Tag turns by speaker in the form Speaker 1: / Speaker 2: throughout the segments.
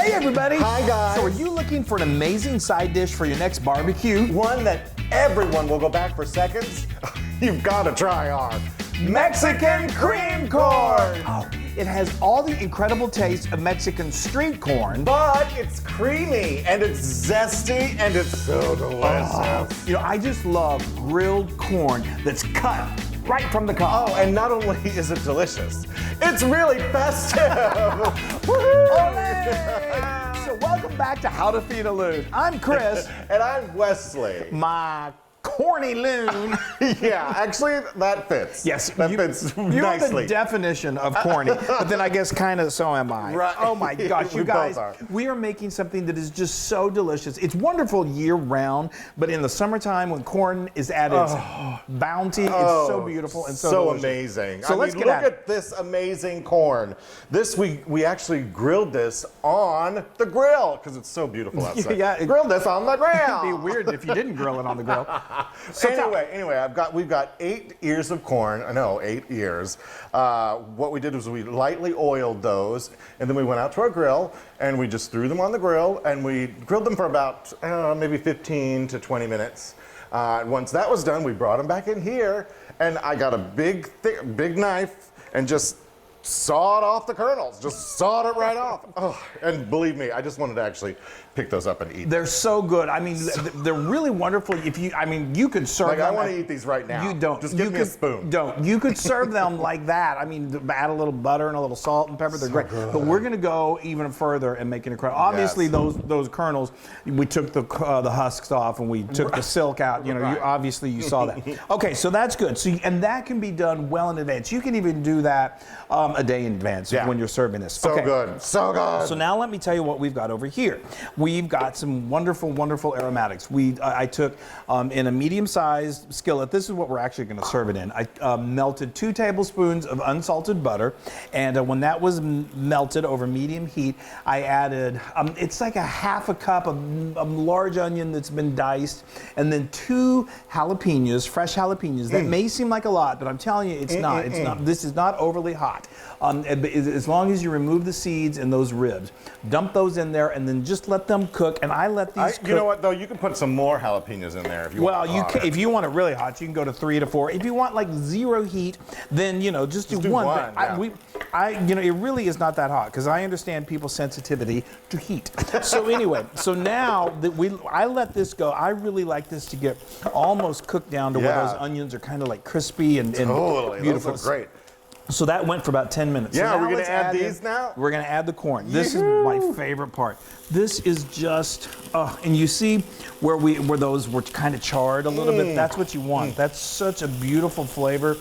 Speaker 1: Hey everybody!
Speaker 2: Hi guys!
Speaker 1: So are you looking for an amazing side dish for your next barbecue?
Speaker 2: One that everyone will go back for seconds? You've got to try our Mexican cream corn!
Speaker 1: Oh, it has all the incredible taste of Mexican street corn.
Speaker 2: But it's creamy and it's zesty and it's so delicious.
Speaker 1: You know, I just love grilled corn that's cut right from the cob.
Speaker 2: Oh, and not only is it delicious, it's really festive!
Speaker 1: Olé! So welcome back to How to Feed a Loon. I'm Chris.
Speaker 2: And I'm Wesley.
Speaker 1: My corny loon.
Speaker 2: Yeah, actually, that fits.
Speaker 1: Yes,
Speaker 2: that fits nicely.
Speaker 1: You're the definition of corny, but then I guess kind of so am I.
Speaker 2: Right.
Speaker 1: Oh my gosh, you
Speaker 2: We
Speaker 1: guys,
Speaker 2: both are.
Speaker 1: we are making something that is just so delicious. It's wonderful year round, but in the summertime when corn is at its bounty, it's so beautiful and so delicious.
Speaker 2: Amazing.
Speaker 1: So let's
Speaker 2: look at this amazing corn. This we actually grilled this on the grill because it's so beautiful outside.
Speaker 1: Yeah,
Speaker 2: grilled this on the grill.
Speaker 1: It'd be weird if you didn't grill it on the grill. So
Speaker 2: Anyway, we've got 8 ears of corn. I know, 8 ears. What we did was we lightly oiled those, and then we went out to our grill, and we just threw them on the grill, and we grilled them for about, I don't know, maybe 15 to 20 minutes. Once that was done, we brought them back in here, and I got a big knife and just sawed off the kernels. Just sawed it right off. Oh, and believe me, I just wanted to actually pick those up and eat them.
Speaker 1: They're so good. I mean, they're really wonderful. You could serve them.
Speaker 2: I want to eat these right now.
Speaker 1: You don't.
Speaker 2: Just give me a spoon.
Speaker 1: Don't. You could serve them like that. I mean, add a little butter and a little salt and pepper. They're great.
Speaker 2: Good.
Speaker 1: But we're going to go even further and make it incredible. Obviously, those kernels, we took the husks off and we took the silk out. You know,
Speaker 2: Right.
Speaker 1: you saw that. Okay, so that's good. So and that can be done well in advance. You can even do that a day in advance when you're serving this.
Speaker 2: So good. So good.
Speaker 1: So now let me tell you what we've got over here. We've got some wonderful, wonderful aromatics. I took in a medium-sized skillet. This is what we're actually going to serve it in. I melted 2 tablespoons of unsalted butter, and when that was melted over medium heat, I added it's like a half a cup of large onion that's been diced, and then 2 jalapenos, fresh jalapenos. That may seem like a lot, but I'm telling you, it's not. It's not. This is not overly hot. As long as you remove the seeds and those ribs, dump those in there, and then just let them cook. And I let these cook.
Speaker 2: You know what though? You can put some more jalapenos in there if you want.
Speaker 1: Well, if you want it really hot, you can go to 3 to 4. If you want like 0 heat, then just do one. It really is not that hot because I understand people's sensitivity to heat. So anyway, so now that I let this go. I really like this to get almost cooked down to where those onions are kind of like crispy and
Speaker 2: totally
Speaker 1: beautiful.
Speaker 2: Those look great.
Speaker 1: So that went for about 10 minutes.
Speaker 2: Yeah,
Speaker 1: so
Speaker 2: we're going to add these now?
Speaker 1: We're going to add the corn. This is my favorite part. This is just, and you see where those were kind of charred a little bit. That's what you want. That's such a beautiful flavor.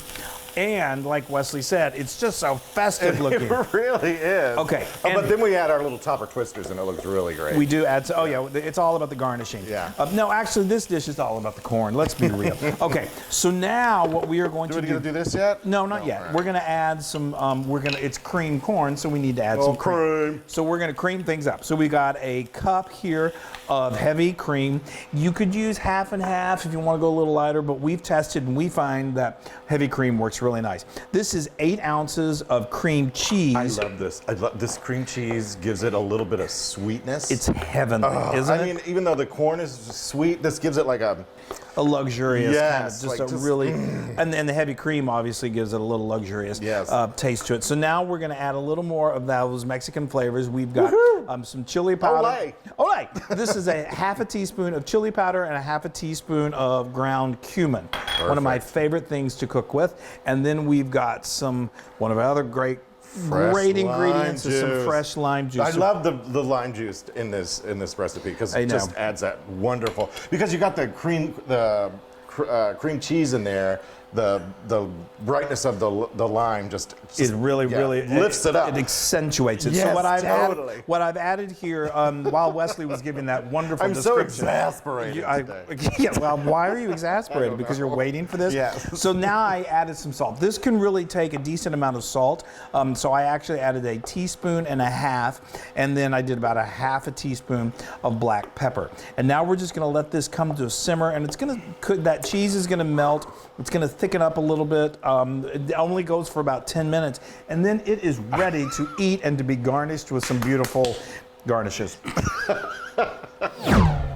Speaker 1: And like Wesley said, it's just so festive looking.
Speaker 2: It really is.
Speaker 1: Okay.
Speaker 2: But then we add our little topper twisters and it looks really great.
Speaker 1: We do add, it's all about the garnishing.
Speaker 2: Yeah.
Speaker 1: No, actually this dish is all about the corn. Let's be real. Okay, so now what we are going to do.
Speaker 2: Are we going to do this yet?
Speaker 1: No, not yet. Right. We're going to add some, it's cream corn, so we need to add some
Speaker 2: cream.
Speaker 1: So we're going to cream things up. So we got a cup here of heavy cream. You could use half and half if you want to go a little lighter, but we've tested and we find that heavy cream works really nice. This is 8 ounces of cream cheese.
Speaker 2: I love this. This cream cheese gives it a little bit of sweetness.
Speaker 1: It's heavenly, isn't it?
Speaker 2: I mean, even though the corn is sweet, this gives it like a
Speaker 1: luxurious kind of really, and then the heavy cream obviously gives it a little luxurious taste to it. So now we're going to add a little more of those Mexican flavors. We've got some chili powder. Olé! This is a half a teaspoon of chili powder and a half a teaspoon of ground cumin. Perfect. One of my favorite things to cook with. And then we've got one of our other great ingredients is some fresh lime juice.
Speaker 2: I love the lime juice in this recipe because it just adds that wonderful. Because you got the cream cheese in there. The brightness of the lime just
Speaker 1: really
Speaker 2: lifts it up.
Speaker 1: It accentuates it.
Speaker 2: Yes,
Speaker 1: so what I've
Speaker 2: totally.
Speaker 1: added here, while Wesley was giving that wonderful description.
Speaker 2: I'm so exasperated today.
Speaker 1: Well, why are you exasperated? Because you're waiting for this?
Speaker 2: Yes.
Speaker 1: So now I added some salt. This can really take a decent amount of salt. So I actually added a teaspoon and a half, and then I did about a half a teaspoon of black pepper. And now we're just going to let this come to a simmer, and it's going to cook. That cheese is going to melt. It's going to thicken up a little bit. It only goes for about 10 minutes, and then it is ready to eat and to be garnished with some beautiful garnishes.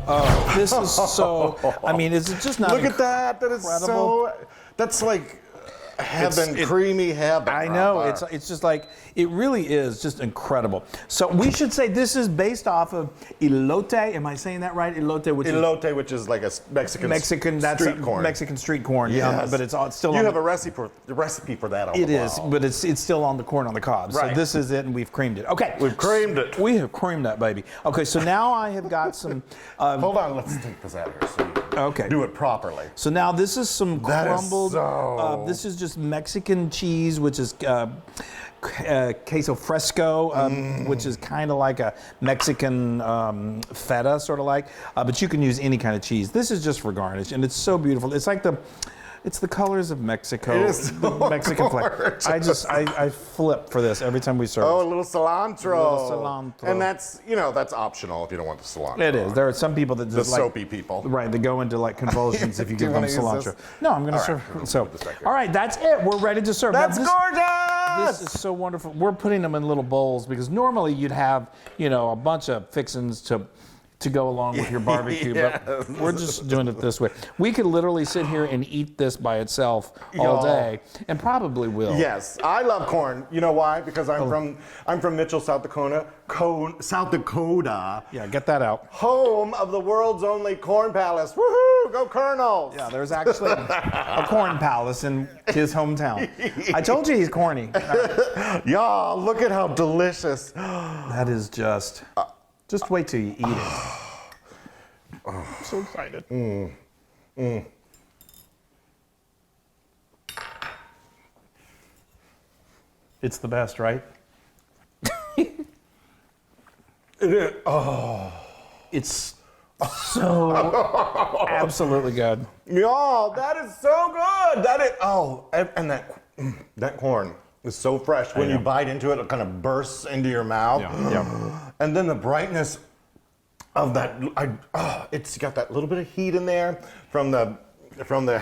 Speaker 1: Oh, this is so, I mean, is it just not
Speaker 2: Look at that. That is
Speaker 1: incredible?
Speaker 2: so, that's like heaven, creamy heaven.
Speaker 1: I know, it's just like, it really is just incredible. So we should say this is based off of elote. Am I saying that right? Elote, which
Speaker 2: Elote, which is like a Mexican
Speaker 1: that's
Speaker 2: street corn.
Speaker 1: Mexican street corn.
Speaker 2: Yes.
Speaker 1: But it's still
Speaker 2: You
Speaker 1: on
Speaker 2: have a recipe for that on
Speaker 1: It
Speaker 2: the
Speaker 1: is,
Speaker 2: wall.
Speaker 1: but it's still on the corn on the cob.
Speaker 2: Right.
Speaker 1: So this is it, and we've creamed it. Okay.
Speaker 2: We've creamed it.
Speaker 1: We have creamed that baby. Okay, so now I have got some.
Speaker 2: Hold on, let's take this out of here so you can do it properly.
Speaker 1: So now this is some
Speaker 2: That is
Speaker 1: crumbled.
Speaker 2: so-
Speaker 1: This is just Mexican cheese, which is queso fresco, which is kind of like a Mexican feta, sort of like. But you can use any kind of cheese. This is just for garnish, and it's so beautiful. It's like it's the colors of Mexico.
Speaker 2: It is
Speaker 1: the
Speaker 2: so
Speaker 1: Mexican flavor. I flip for this every time we serve.
Speaker 2: Oh,
Speaker 1: this.
Speaker 2: a little cilantro.
Speaker 1: A little cilantro.
Speaker 2: And that's, that's optional if you don't want the cilantro.
Speaker 1: It is. There are some people that
Speaker 2: The
Speaker 1: just
Speaker 2: soapy people.
Speaker 1: Right, they go into like convulsions if you
Speaker 2: Do
Speaker 1: give
Speaker 2: you
Speaker 1: them
Speaker 2: wanna use
Speaker 1: cilantro.
Speaker 2: this?
Speaker 1: No, I'm going to
Speaker 2: All
Speaker 1: serve.
Speaker 2: right.
Speaker 1: So,
Speaker 2: Put this back here.
Speaker 1: all right, that's it. We're ready to serve. Now,
Speaker 2: That's
Speaker 1: this
Speaker 2: gorgeous!
Speaker 1: is so wonderful. We're putting them in little bowls because normally you'd have, a bunch of fixings to go along with your barbecue,
Speaker 2: Yes.
Speaker 1: but we're just doing it this way. We could literally sit here and eat this by itself all day, and probably will.
Speaker 2: Yes, I love corn. You know why? Because
Speaker 1: Oh.
Speaker 2: I'm from Mitchell, South Dakota. South Dakota.
Speaker 1: Yeah, get that out.
Speaker 2: Home of the world's only corn palace. Woohoo! Go Colonels!
Speaker 1: Yeah, there's actually a corn palace in his hometown. I told you he's corny.
Speaker 2: Y'all, look at how delicious.
Speaker 1: That is just wait till you eat it. I'm so excited. It's the best, right?
Speaker 2: It is. Oh.
Speaker 1: It's so absolutely good.
Speaker 2: Y'all, that is so good. And that corn is so fresh. When you bite into it, it kind of bursts into your mouth.
Speaker 1: Yeah.
Speaker 2: And then the brightness of that, it's got that little bit of heat in there from the jalapeno.
Speaker 1: From the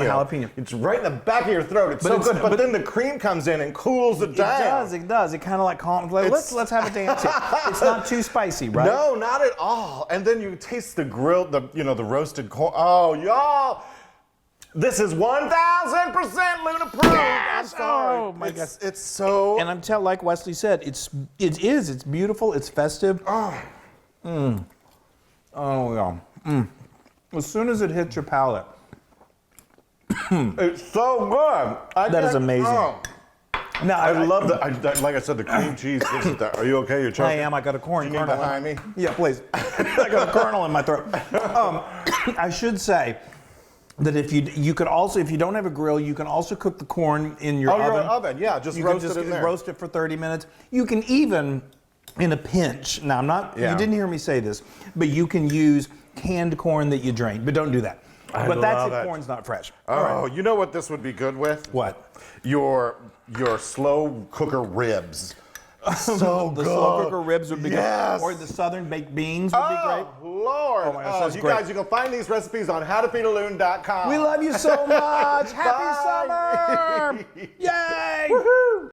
Speaker 1: jalapeno.
Speaker 2: It's right in the back of your throat. It's so good. But then the cream comes in and cools it down.
Speaker 1: It does. It kind of like calms. Like, let's have a dance here. It's not too spicy, right?
Speaker 2: No, not at all. And then you taste the grilled, the roasted corn. Oh, y'all. This is 1,000% Loon approved.
Speaker 1: Yes!
Speaker 2: I'm sorry.
Speaker 1: Oh, my God.
Speaker 2: It's so.
Speaker 1: And like Wesley said, it's beautiful, it's festive. Oh yeah. As soon as it hits your palate.
Speaker 2: It's so good.
Speaker 1: That is amazing. Now
Speaker 2: I love like I said, the cream cheese. Are you okay? You're choking?
Speaker 1: I am. I got a corn
Speaker 2: Do you need
Speaker 1: kernel
Speaker 2: behind me?
Speaker 1: Yeah, please. I got a kernel in my throat. I should say that if you could also, if you don't have a grill, you can also cook the corn in your oven.
Speaker 2: Your oven, yeah. Just
Speaker 1: You
Speaker 2: roast
Speaker 1: can just
Speaker 2: it in there.
Speaker 1: roast it for 30 minutes. You can even, in a pinch. Now I'm not.
Speaker 2: Yeah.
Speaker 1: You didn't hear me say this, but you can use canned corn that you drained. But don't do that. But that's
Speaker 2: love
Speaker 1: if
Speaker 2: it.
Speaker 1: corn's not fresh.
Speaker 2: Oh, you know what this would be good with?
Speaker 1: What?
Speaker 2: Your slow cooker ribs. So
Speaker 1: The
Speaker 2: good.
Speaker 1: slow cooker ribs would be
Speaker 2: Yes.
Speaker 1: good. Or the southern baked beans would be great.
Speaker 2: Lord.
Speaker 1: Oh my gosh, that's
Speaker 2: you
Speaker 1: great.
Speaker 2: guys, you can find these recipes on howtofeedaloon.com.
Speaker 1: We love you so much. Happy
Speaker 2: Bye.
Speaker 1: summer! Yay!
Speaker 2: Woohoo!